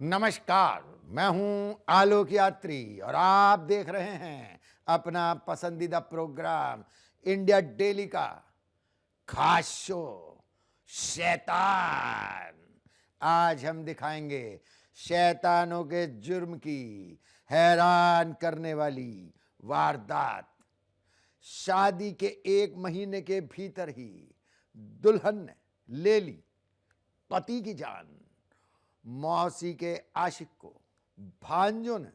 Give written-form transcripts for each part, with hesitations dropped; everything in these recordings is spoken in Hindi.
नमस्कार। मैं हूं आलोक यात्री और आप देख रहे हैं अपना पसंदीदा प्रोग्राम इंडिया डेली का खास शो शैतान। आज हम दिखाएंगे शैतानों के जुर्म की हैरान करने वाली वारदात। शादी के 1 महीने के भीतर ही दुल्हन ने ले ली पति की जान। मौसी के आशिक को भांजों ने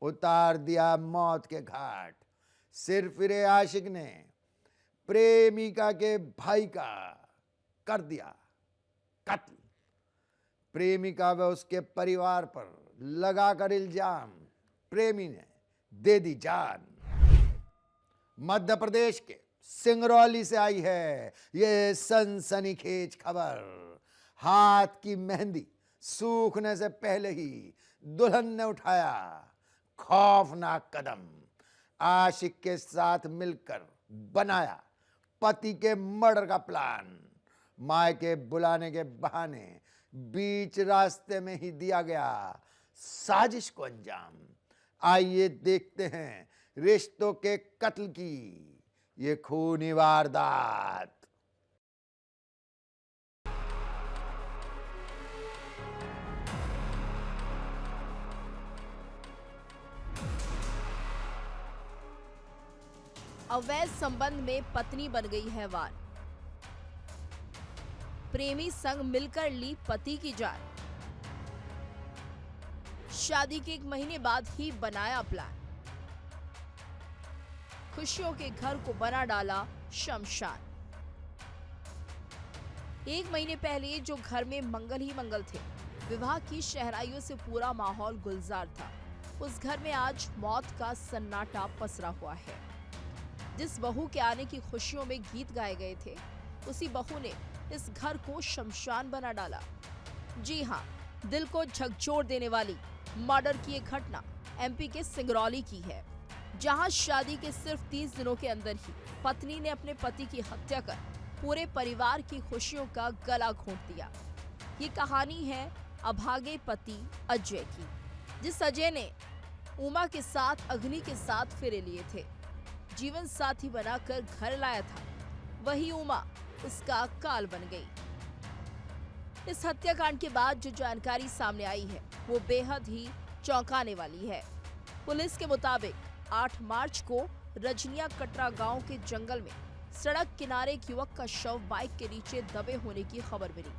उतार दिया मौत के घाट। सिरफिरे आशिक ने प्रेमिका के भाई का कर दिया कत्ल। प्रेमिका व उसके परिवार पर लगाकर इल्जाम प्रेमी ने दे दी जान। मध्य प्रदेश के सिंगरौली से आई है ये सनसनीखेज खबर। हाथ की मेहंदी सूखने से पहले ही दुल्हन ने उठाया खौफनाक कदम। आशिक के साथ मिलकर बनाया पति के मर्डर का प्लान। मायके बुलाने के बहाने बीच रास्ते में ही दिया गया साजिश को अंजाम। आइए देखते हैं रिश्तों के कत्ल की ये खूनी वारदात। अवैध संबंध में पत्नी बन गई है वार। प्रेमी संग मिलकर ली पति की जान। शादी के 1 महीने बाद ही बनाया प्लान। खुशियों के घर को बना डाला शमशान। 1 महीने पहले जो घर में मंगल ही मंगल थे, विवाह की शहनाइयों से पूरा माहौल गुलजार था, उस घर में आज मौत का सन्नाटा पसरा हुआ है। जिस बहू के आने की खुशियों में गीत गाए गए थे, उसी बहू ने इस घर को शमशान बना डाला। जी हां, दिल को झकझोर देने वाली मर्डर की एक घटना एमपी के सिंगरौली की है, जहां शादी के सिर्फ 30 दिनों के अंदर ही पत्नी ने अपने पति की हत्या कर पूरे परिवार की खुशियों का गला घोंट दिया। ये कहानी है अभागे पति अजय की, जिस अजय ने उमा के साथ अग्नि के साथ फेरे लिए थे, जीवन साथी बनाकर घर लाया था। वही उमा उसका काल बन गई। इस हत्याकांड के बाद जो जानकारी सामने आई है वो बेहद ही चौंकाने वाली है। पुलिस के मुताबिक 8 मार्च को रजनिया कटरा गांव के जंगल में सड़क किनारे एक युवक का शव बाइक के नीचे दबे होने की खबर मिली।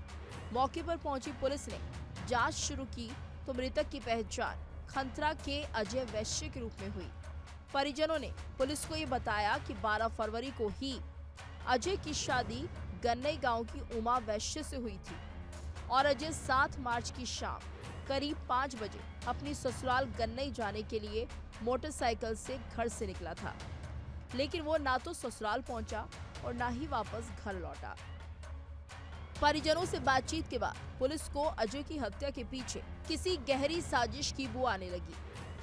मौके पर पहुंची पुलिस ने जांच शुरू की तो मृतक की पहचान खंतरा के अजय वैश्य के रूप में हुई। परिजनों ने पुलिस को ये बताया कि 12 फरवरी को ही अजय की शादी गन्नई गांव की उमा वैश्य से हुई थी और अजय 7 मार्च की शाम करीब 5 बजे अपनी ससुराल गन्नई जाने के लिए मोटरसाइकिल से घर से निकला था, लेकिन वो ना तो ससुराल पहुंचा और ना ही वापस घर लौटा। परिजनों से बातचीत के बाद पुलिस को अजय की हत्या के पीछे किसी गहरी साजिश की बू आने लगी।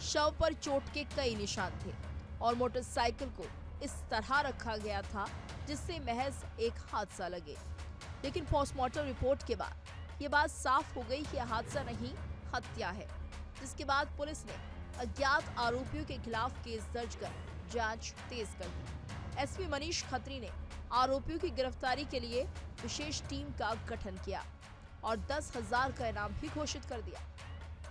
शव पर चोट के कई निशान थे और मोटरसाइकिल को इस तरह रखा गया था जिससे महज एक हादसा लगे। लेकिन पोस्टमार्टम रिपोर्ट के बाद ये बात साफ हो गई कि यह हादसा नहीं, हत्या है। जिसके बाद पुलिस ने अज्ञात आरोपियों के खिलाफ केस दर्ज कर जांच तेज कर दी। एसपी मनीष खत्री ने आरोपियों की गिरफ्तारी के लिए विशेष टीम का गठन किया और 10,000 का इनाम भी घोषित कर दिया।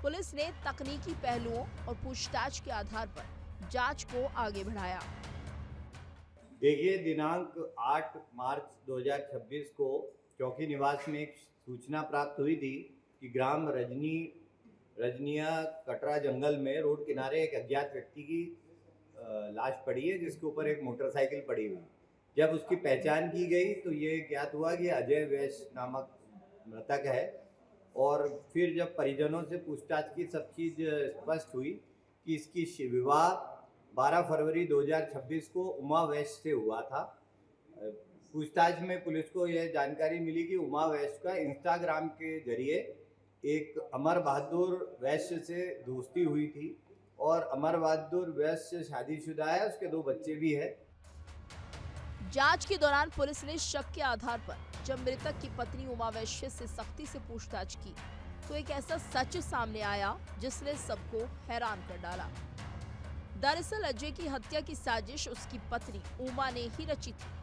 पुलिस ने तकनीकी पहलुओं और पूछताछ के आधार पर जांच को आगे बढ़ाया। देखिए, दिनांक 8 मार्च 2026 को चौकी निवास में एक सूचना प्राप्त हुई थी कि ग्राम रजनिया कटरा जंगल में रोड किनारे एक अज्ञात व्यक्ति की लाश पड़ी है, जिसके ऊपर एक मोटरसाइकिल पड़ी हुई। जब उसकी पहचान की गई तो ये ज्ञात हुआ कि अजय वैश्य नामक मृतक है और फिर जब परिजनों से पूछताछ की सब चीज़ स्पष्ट हुई कि इसकी विवाह 12 फरवरी 2026 को उमा वैश्य से हुआ था। पूछताछ में पुलिस को यह जानकारी मिली कि उमा वैश्य का इंस्टाग्राम के जरिए एक अमर बहादुर वैश्य से दोस्ती हुई थी और अमर बहादुर वैश्य शादीशुदा है, उसके 2 बच्चे भी हैं। जांच के दौरान पुलिस ने शक के आधार पर जब मृतक की पत्नी उमा वैश्य से सख्ती से पूछताछ की तो एक ऐसा सच सामने आया जिसने सबको हैरान कर डाला। दरअसल अजय की हत्या की साजिश उसकी पत्नी उमा ने ही रची थी।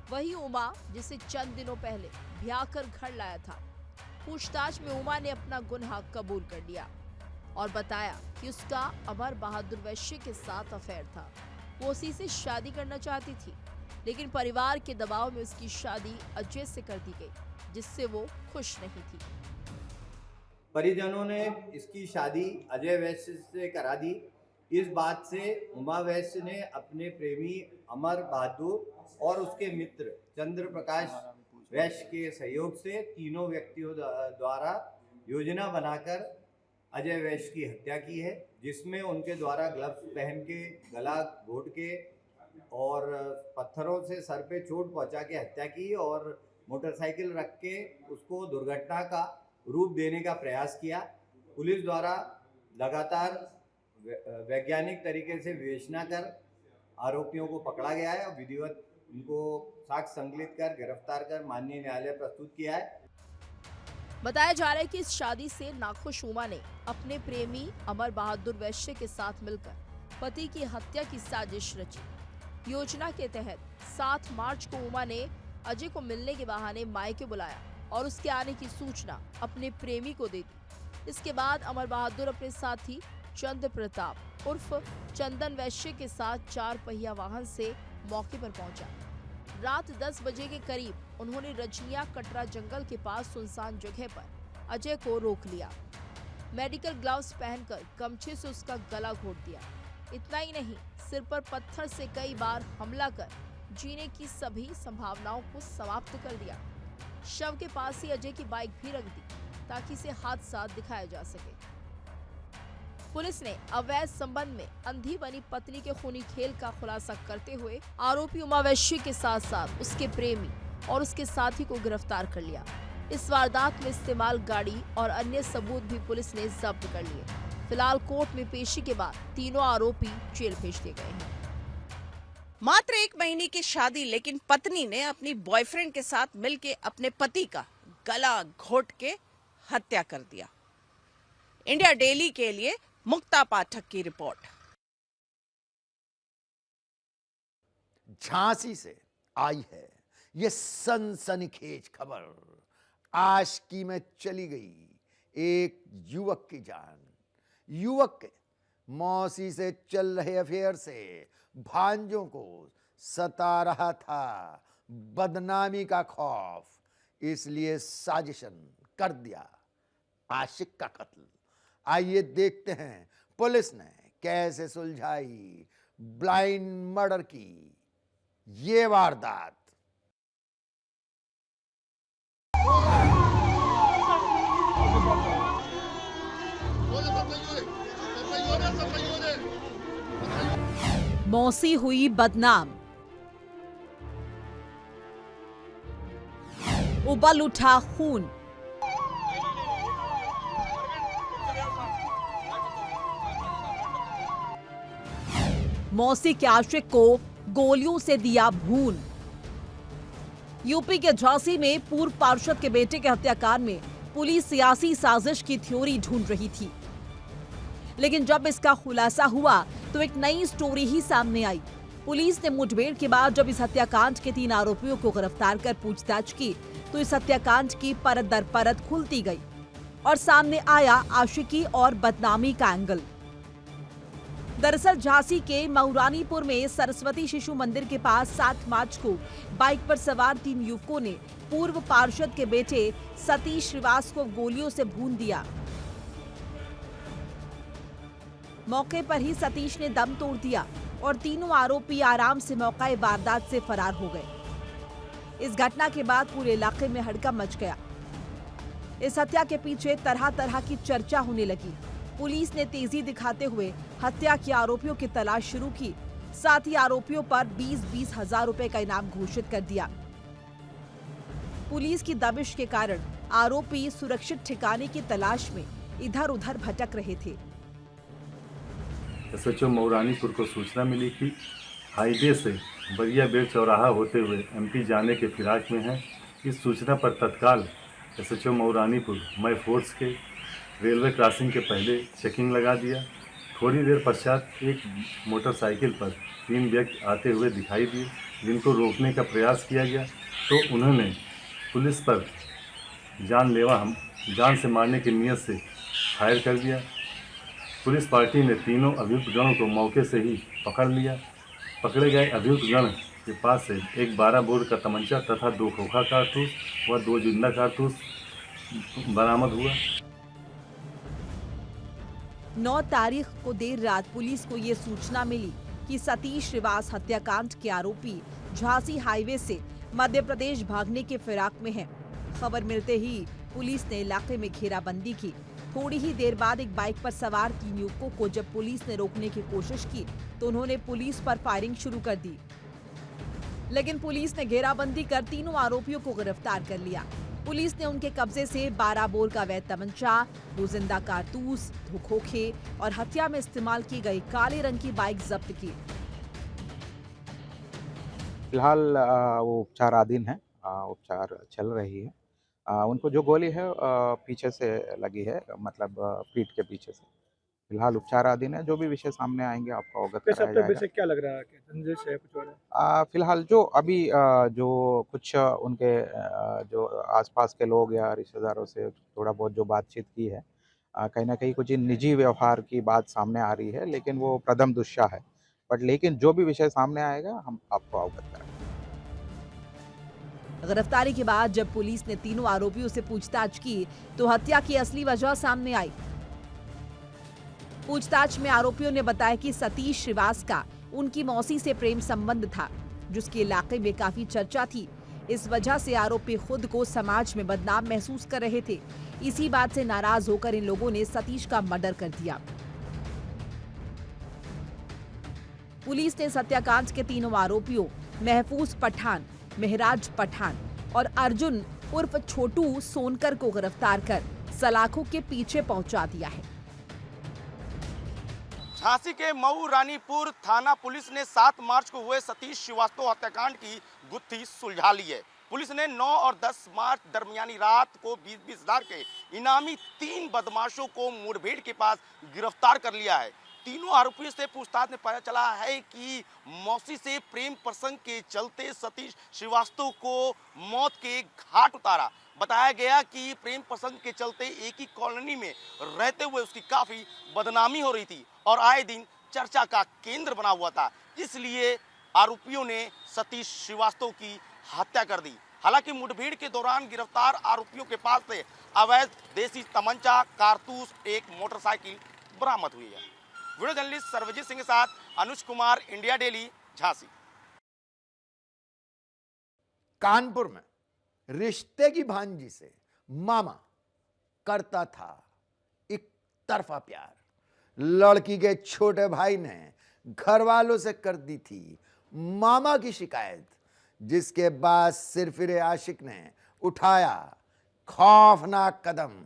वही उमा जिसे चंद दिनों पहले ब्याह कर घर लाया था। पूछताछ में उमा ने अपना गुनाह कबूल कर लिया और बताया कि उसका अमर बहादुर वैश्य के साथ अफेयर था। वो उसी से शादी करना चाहती थी, लेकिन परिवार के दबाव में उसकी शादी अजय से कर दी गई, जिससे वो खुश नहीं थी। परिजनों ने इसकी शादी अजय वैश्य से करा दी। इस बात से उमा वैश्य ने अपने प्रेमी अमर बहादुर और उसके मित्र चंद्र प्रकाश वैश्य के सहयोग से तीनों व्यक्तियों द्वारा योजना बनाकर अजय वैश्य की हत्या की है, जिसमें उनके द्वारा ग्लव्स पहन के, गला घोट के और पत्थरों से सर पे चोट पहुंचा के हत्या की और मोटरसाइकिल रख के उसको दुर्घटना का रूप देने का प्रयास किया। पुलिस द्वारा लगातार वैज्ञानिक तरीके से विवेचना कर आरोपियों को पकड़ा गया है और विधिवत उनको साक्ष्य संकलित कर गिरफ्तार कर माननीय न्यायालय प्रस्तुत किया है। बताया जा रहा है कि इस शादी से नाखुश उमा ने अपने प्रेमी अमर बहादुर वैश्य के साथ मिलकर पति की हत्या की साजिश रची। योजना के तहत 7 मार्च को उमा ने अजय को मिलने के बहाने मायके बुलाया और उसके आने की सूचना अपने प्रेमी को दे दी। इसके बाद अमर बहादुर अपने साथी चंद्र प्रताप उर्फ चंदन वैश्य के साथ 4 पहिया वाहन से मौके पर पहुंचा। रात 10 बजे के करीब उन्होंने रजनिया कटरा जंगल के पास सुनसान जगह पर अजय को रोक लिया। मेडिकल ग्लव्स पहनकर गमछे से उसका गला घोट दिया। इतना ही नहीं, सिर पर पत्थर से कई बार हमला कर जीने की सभी संभावनाओं को समाप्त कर दिया। शव के पास ही अजय की बाइक भी रख दी ताकि इसे हादसा दिखाया जा सके। पुलिस ने अवैध संबंध में अंधी बनी पत्नी के खूनी खेल का खुलासा करते हुए आरोपी उमा वैश्य के साथ साथ उसके प्रेमी और उसके साथी को गिरफ्तार कर लिया। इस वारदात में इस्तेमाल गाड़ी और अन्य सबूत भी पुलिस ने जब्त कर लिए। फिलहाल कोर्ट में पेशी के बाद तीनों आरोपी जेल भेज दिए गए हैं। मात्र 1 महीने की शादी, लेकिन पत्नी ने अपनी बॉयफ्रेंड के साथ मिलके अपने पति का गला घोट के हत्या कर दिया। इंडिया डेली के लिए मुक्ता पाठक की रिपोर्ट। झांसी से आई है ये सनसनीखेज खबर। आशिकी में चली गई एक युवक की जान। युवक के मौसी से चल रहे अफेयर से भांजों को सता रहा था बदनामी का खौफ, इसलिए साजिशन कर दिया आशिक का कत्ल। आइए देखते हैं पुलिस ने कैसे सुलझाई ब्लाइंड मर्डर की ये वारदात। मौसी हुई बदनाम, उबल उठा खून। मौसी के आशिक को गोलियों से दिया भून। यूपी के झांसी में पूर्व पार्षद के बेटे के हत्याकांड में पुलिस सियासी साजिश की थ्योरी ढूंढ रही थी, लेकिन जब इसका खुलासा हुआ तो एक नई स्टोरी ही सामने आई। पुलिस ने मुठभेड़ के बाद जब इस हत्याकांड के 3 आरोपियों को गिरफ्तार कर पूछताछ की तो इस हत्याकांड की परत दर परत खुलती गई और सामने आया आशिकी और बदनामी का एंगल। दरअसल झांसी के मऊरानीपुर में सरस्वती शिशु मंदिर के पास 7 मार्च को बाइक पर सवार 3 युवकों ने पूर्व पार्षद के बेटे सतीश श्रीवास को गोलियों से भून दिया। मौके पर ही सतीश ने दम तोड़ दिया और तीनों आरोपी आराम से मौके वारदात से फरार हो गए। इस घटना के बाद पूरे इलाके में हड़कंप मच गया। इस हत्या के पीछे तरह तरह की चर्चा होने लगी। पुलिस ने तेजी दिखाते हुए हत्या के आरोपियों की तलाश शुरू की। साथ ही आरोपियों पर 20-20 हजार रुपए का इनाम घोषित कर दिया। पुलिस की दबिश के कारण आरोपी सुरक्षित ठिकाने की तलाश में इधर उधर भटक रहे थे। एसएचओ मऊरानीपुर को सूचना मिली कि हाईवे से बरिया बेड़ चौराहा होते हुए एमपी जाने के फिराक में हैं। इस सूचना पर तत्काल एसएचओ मऊरानीपुर मई फोर्स के रेलवे क्रॉसिंग के पहले चेकिंग लगा दिया। थोड़ी देर पश्चात एक मोटरसाइकिल पर 3 व्यक्ति आते हुए दिखाई दिए, जिनको रोकने का प्रयास किया गया तो उन्होंने पुलिस पर जान से मारने की नीयत से फायर कर दिया। पुलिस पार्टी ने तीनों अभियुक्त गणों को मौके से ही पकड़ लिया। पकड़े गए अभियुक्त गण के पास से एक 12 बोर का तमंचा तथा 2 खोखा कारतूस व 2 जिंदा कारतूस बरामद हुआ। 9 तारीख को देर रात पुलिस को ये सूचना मिली कि सतीश श्रीवास हत्याकांड के आरोपी झांसी हाईवे से मध्य प्रदेश भागने के फिराक में हैं। खबर मिलते ही पुलिस ने इलाके में घेराबंदी की। थोड़ी ही देर बाद एक बाइक पर सवार 3 युवकों को जब पुलिस ने रोकने की कोशिश की तो उन्होंने पुलिस पर फायरिंग शुरू कर दी, लेकिन पुलिस ने घेराबंदी कर तीनों आरोपियों को गिरफ्तार कर लिया। पुलिस ने उनके कब्जे से 12 बोर का अवैध तमंचा, 2 जिंदा कारतूस, 2 खोखे और हत्या में इस्तेमाल की गई काले रंग की बाइक जब्त की। फिलहाल वो उपचाराधीन है, उपचार चल रही है। उनको जो गोली है पीछे से लगी है, मतलब पीठ के पीछे से। फिलहाल उपचाराधीन है। जो भी विषय सामने आएंगे आपको अवगत कराया जाएगा। क्या लग रहा है कि रंजिश है कुछ और है? फिलहाल जो अभी जो कुछ उनके जो आसपास के लोग या रिश्तेदारों से थोड़ा बहुत जो बातचीत की है, कहीं ना कहीं कुछ निजी व्यवहार की बात सामने आ रही है, लेकिन वो प्रथम दृष्टया है। लेकिन जो भी विषय सामने आएगा हम आपको अवगत कराएंगे। गिरफ्तारी के बाद जब पुलिस ने तीनों आरोपियों से पूछताछ की तो हत्या की असली वजह सामने आई। पूछताछ में आरोपियों ने बताया कि सतीश श्रीवास का उनकी मौसी से प्रेम संबंध था, जिसके इलाके में काफी चर्चा थी। इस वजह से आरोपी खुद को समाज में बदनाम महसूस कर रहे थे। इसी बात से नाराज होकर इन लोगों ने सतीश का मर्डर कर दिया। पुलिस ने इस हत्याकांड के तीनों आरोपियों महफूज पठान, मेहराज पठान और अर्जुन उर्फ छोटू सोनकर को गिरफ्तार कर सलाखों के पीछे पहुंचा दिया है। झांसी के मऊ रानीपुर थाना पुलिस ने 7 मार्च को हुए सतीश श्रीवास्तव हत्याकांड की गुत्थी सुलझा ली है। पुलिस ने 9 और 10 मार्च दरमियानी रात को 20-20 हजार के इनामी 3 बदमाशों को मुठभेड़ के पास गिरफ्तार कर लिया है। तीनों आरोपियों से पूछताछ में पता चला है कि मौसी से प्रेम प्रसंग के चलते सतीश श्रीवास्तव को मौत के घाट उतारा। बताया गया कि प्रेम प्रसंग के चलते एक ही कॉलोनी में रहते हुए उसकी काफी बदनामी हो रही थी और आए दिन चर्चा का केंद्र बना हुआ था, इसलिए आरोपियों ने सतीश श्रीवास्तव की हत्या कर दी। हालांकि मुठभेड़ के दौरान गिरफ्तार आरोपियों के पास से अवैध देसी तमंचा, कारतूस, एक मोटरसाइकिल बरामद हुई है। वीडियो जर्नलिस्ट सर्वजीत सिंह के साथ अनुज कुमार, इंडिया डेली, झांसी। कानपुर में रिश्ते की भांजी से मामा करता था एक तरफा प्यार। लड़की के छोटे भाई ने घर वालों से कर दी थी मामा की शिकायत, जिसके बाद सिरफिरे आशिक ने उठाया खौफनाक कदम।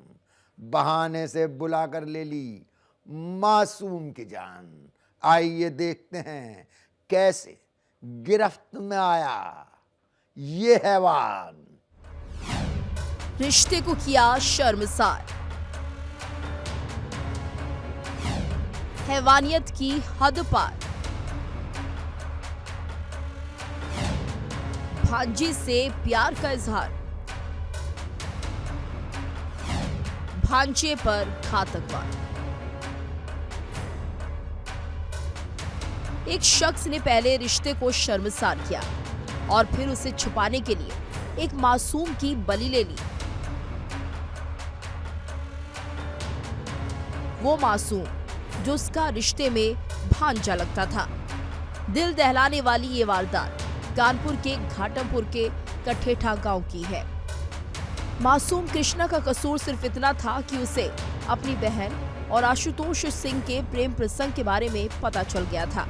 बहाने से बुलाकर ले ली मासूम की जान। आइए देखते हैं कैसे गिरफ्त में आया ये हैवान। रिश्ते को किया शर्मसार, हैवानियत की हद पार। भांजी से प्यार का इजहार, भांजे पर घातक वार। एक शख्स ने पहले रिश्ते को शर्मसार किया और फिर उसे छुपाने के लिए एक मासूम की बलि ले ली। वो मासूम जो उसका रिश्ते में भांजा लगता था। दिल दहलाने वाली ये वारदात कानपुर के घाटमपुर के कठेठा गांव की है। मासूम कृष्णा का कसूर सिर्फ इतना था कि उसे अपनी बहन और आशुतोष सिंह के प्रेम प्रसंग के बारे में पता चल गया था।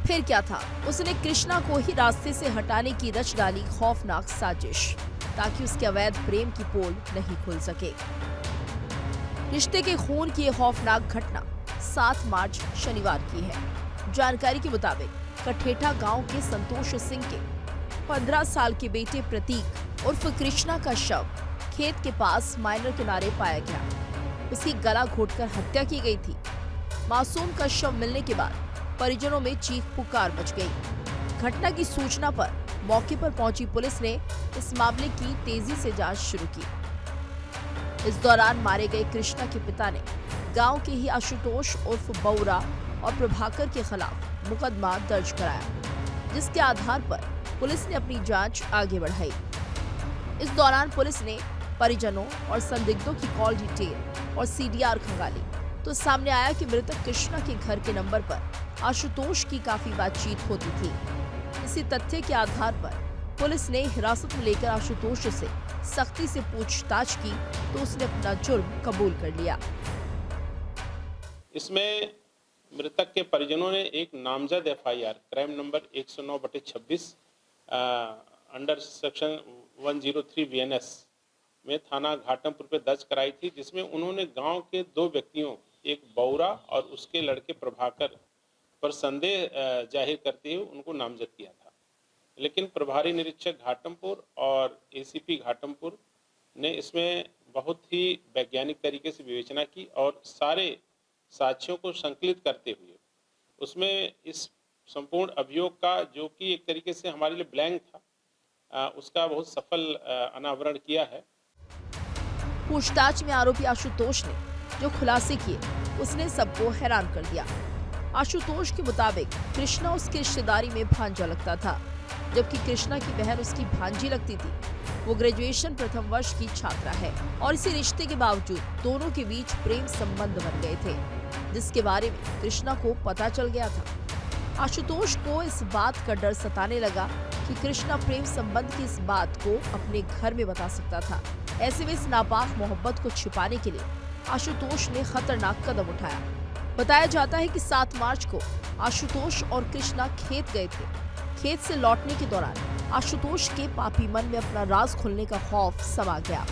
फिर क्या था, उसने कृष्णा को ही रास्ते से हटाने की रच डाली खौफनाक साजिश, ताकि उसके अवैध प्रेम की पोल नहीं खुल सके। रिश्ते के खून की यह खौफनाक घटना 7 मार्च शनिवार की है। जानकारी के मुताबिक कठेठा गांव के संतोष सिंह के 15 साल के बेटे प्रतीक उर्फ कृष्णा का शव खेत के पास माइनर किनारे पाया गया। उसकी गला घोटकर हत्या की गई थी। मासूम का शव मिलने के बाद परिजनों में चीख पुकार मच गई। घटना की सूचना पर मौके पर पहुंची पुलिस ने इस मामले की तेजी से जांच शुरू की। इस दौरान मारे गए कृष्णा के पिता ने गांव के ही आशुतोष उर्फ बौरा और प्रभाकर के खिलाफ मुकदमा दर्ज कराया, जिसके आधार पर पुलिस ने अपनी जांच आगे बढ़ाई। इस दौरान पुलिस ने परिजनों और संदिग्धों की कॉल डिटेल और सीडीआर खंगाली तो सामने आया कि मृतक कृष्णा के घर के नंबर पर आशुतोष की काफी बातचीत होती थी। इसी तथ्य के आधार पर पुलिस ने हिरासत में लेकर आशुतोष से सख्ती से पूछताछ की तो उसने अपना जुर्म कबूल कर लिया। इसमें मृतक के परिजनों ने एक नामजद FIR crime number 109/26 under section 103 BNS में थाना घाटमपुर पे दर्ज कराई थी, जिसमें उन्होंने गांव के 2 व्यक्तियों, एक बौरा और उसके लड़के प्रभाकर पर संदेह जाहिर करते हुए उनको नामजद किया था। लेकिन प्रभारी निरीक्षक घाटमपुर और एसीपी घाटमपुर ने इसमें बहुत ही वैज्ञानिक तरीके से विवेचना की और सारे साक्ष्यों को संकलित करते हुए उसमें इस संपूर्ण अभियोग का, जो कि एक तरीके से हमारे लिए ब्लैंक था, उसका बहुत सफल अनावरण किया है। पूछताछ में आरोपी आशुतोष ने जो खुलासे किए उसने सबको हैरान कर दिया। आशुतोष के मुताबिक कृष्णा उसकी रिश्तेदारी में भांजा लगता था, जबकि कृष्णा की बहन उसकी भांजी लगती थी। वो ग्रेजुएशन प्रथम वर्ष की छात्रा है और इसी रिश्ते के बावजूद दोनों के बीच प्रेम संबंध बन गए थे, जिसके बारे में कृष्णा को पता चल गया था। आशुतोष को इस बात का डर सताने लगा कि कृष्णा प्रेम संबंध की इस बात को अपने घर में बता सकता था। ऐसे में इस नापाक मोहब्बत को छिपाने के लिए आशुतोष ने खतरनाक कदम उठाया। बताया जाता है कि 7 मार्च को आशुतोष और कृष्णा खेत गए थे। खेत से लौटने के दौरान आशुतोष के पापी मन में अपना राज खुलने का खौफ समा गया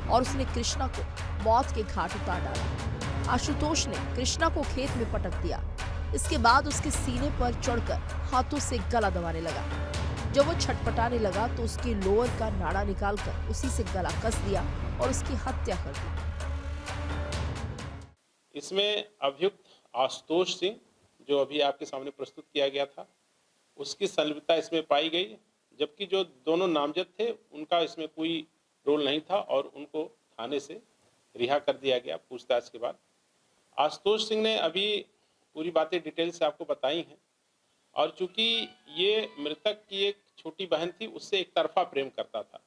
और उसने कृष्णा को मौत के घाट उतार डाला। आशुतोष ने कृष्णा को खेत में पटक दिया। इसके बाद उसके सीने पर चढ़कर हाथों से गला दबाने लगा। जब वो छटपटाने लगा तो उसके लोअर का नाड़ा निकालकर उसी से गला कस दिया और उसकी हत्या कर दी। इसमें अभियुक्त आशुतोष सिंह, जो अभी आपके सामने प्रस्तुत किया गया था, उसकी संलिप्तता इसमें पाई गई, जबकि जो दोनों नामजद थे उनका इसमें कोई रोल नहीं था और उनको थाने से रिहा कर दिया गया पूछताछ के बाद। आशुतोष सिंह ने अभी पूरी बातें डिटेल से आपको बताई हैं और चूंकि ये मृतक की एक छोटी बहन थी, उससे एक तरफा प्रेम करता था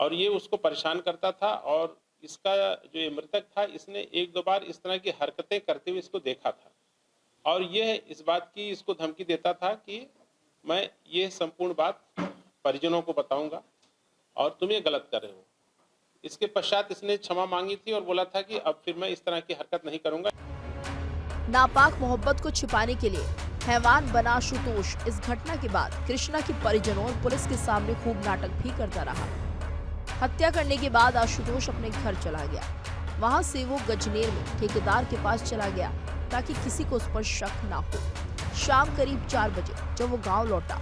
और ये उसको परेशान करता था और इसका जो ये मृतक था, इसने 1-2 बार इस तरह की हरकतें करते हुए इसको देखा था और यह इस बात की इसको धमकी देता था कि मैं ये संपूर्ण बात परिजनों को बताऊंगा और तुम ये गलत कर रहे हो। इसके पश्चात इसने क्षमा मांगी थी और बोला था कि अब फिर मैं इस तरह की हरकत नहीं करूंगा। नापाक मोहब्बत को छिपाने के लिए हैवान बना आशुतोष इस घटना के बाद कृष्णा के परिजनों और पुलिस के सामने खूब नाटक भी करता रहा। हत्या करने के बाद आशुतोष अपने घर चला गया। वहां से वो गजनेर में ठेकेदार के पास चला गया ताकि किसी को उस पर शक ना हो। शाम करीब 4 बजे जब वो गांव लौटा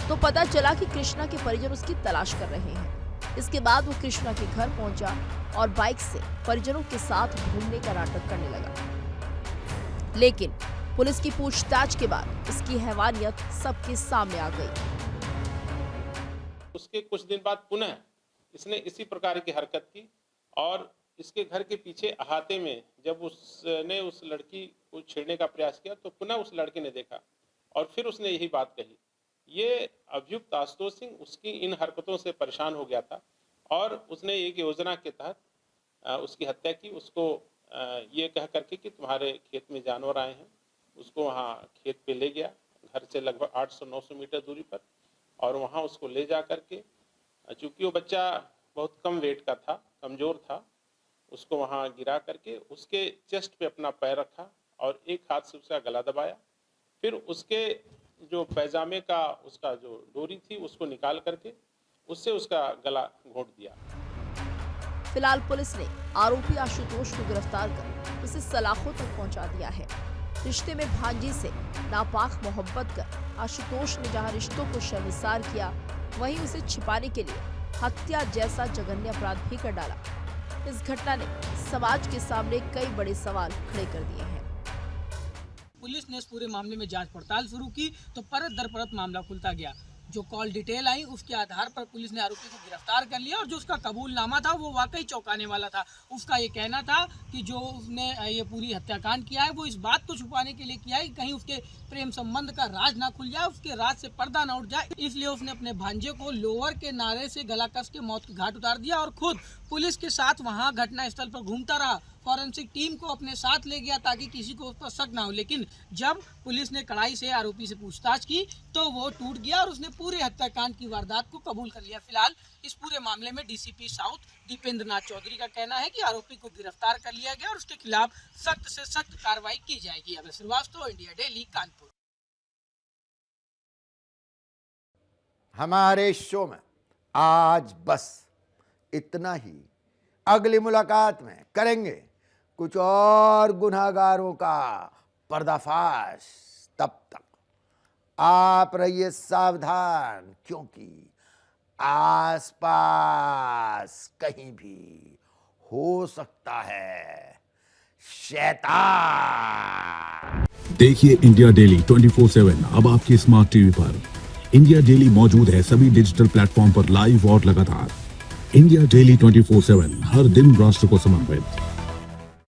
तो पता चला कि कृष्णा के परिजन उसकी तलाश कर रहे हैं। इसके बाद वो कृष्णा के घर पहुंचा और बाइक से परिजनों के साथ घूमने का नाटक करने लगा। लेकिन पुलिस की पूछताछ के बाद इसकी हैवानियत सबके सामने आ गई। उसके कुछ दिन बाद पुनः इसने इसी प्रकार की हरकत की और इसके घर के पीछे अहाते में जब उसने उस लड़की को छेड़ने का प्रयास किया तो पुनः उस लड़के ने देखा और फिर उसने यही बात कही। ये अभियुक्त आशुतोष सिंह उसकी इन हरकतों से परेशान हो गया था और उसने एक योजना के तहत उसकी हत्या की। उसको ये कह करके कि तुम्हारे खेत में जानवर आए हैं, उसको वहाँ खेत पे ले गया, घर से लगभग 800-900 मीटर दूरी पर, और वहाँ उसको ले जा करके, चूँकि वो बच्चा बहुत कम वेट का था, कमज़ोर था, उसको वहाँ गिरा करके उसके चेस्ट पे अपना पैर रखा और एक हाथ से उसका गला दबाया। फिर उसके जो पैजामे का उसका जो डोरी थी उसको निकाल करके उससे उसका गला घोंट दिया। फिलहाल पुलिस ने आरोपी आशुतोष को गिरफ्तार कर उसे सलाखों तक पहुंचा दिया है। रिश्ते में भांजी से नापाक मोहब्बत कर आशुतोष ने जहां रिश्तों को शर्मसार किया, वहीं उसे छिपाने के लिए हत्या जैसा जघन्य अपराध भी कर डाला। इस घटना ने समाज के सामने कई बड़े सवाल खड़े कर दिए हैं। पुलिस ने इस पूरे मामले में जांच पड़ताल शुरू की तो परत दर परत मामला खुलता गया। जो कॉल डिटेल आई उसके आधार पर पुलिस ने आरोपी को गिरफ्तार कर लिया और जो उसका कबूलनामा था वो वाकई चौंकाने वाला था। उसका ये कहना था कि जो उसने ये पूरी हत्याकांड किया है वो इस बात को छुपाने के लिए किया है कि कहीं उसके प्रेम संबंध का राज ना खुल जाए, उसके राज से पर्दा ना उठ जाए, इसलिए उसने अपने भांजे को लोअर के नारे से गला कस के मौत के घाट उतार दिया और खुद पुलिस के साथ वहां घटना स्थल पर घूमता रहा। फॉरेंसिक टीम को अपने साथ ले गया ताकि किसी को उस पर शक ना हो, लेकिन जब पुलिस ने कड़ाई से आरोपी से पूछताछ की तो वो टूट गया और उसने पूरे हत्याकांड की वारदात को कबूल कर लिया। फिलहाल इस पूरे मामले में डीसीपी साउथ दीपेंद्र नाथ चौधरी का कहना है कि आरोपी को गिरफ्तार कर लिया गया और उसके खिलाफ सख्त से सख्त कार्रवाई की जाएगी। अभय श्रीवास्तव, इंडिया डेली, कानपुर। हमारे शो में आज बस इतना ही। अगली मुलाकात में करेंगे कुछ और गुनहगारों का पर्दाफाश। तब तक आप रहिए सावधान, क्योंकि आसपास कहीं भी हो सकता है शैतान। देखिए इंडिया डेली 24/7 अब आपके स्मार्ट टीवी पर। इंडिया डेली मौजूद है सभी डिजिटल प्लेटफॉर्म पर लाइव और लगातार। इंडिया डेली 24/7 हर दिन राष्ट्र को समर्पित।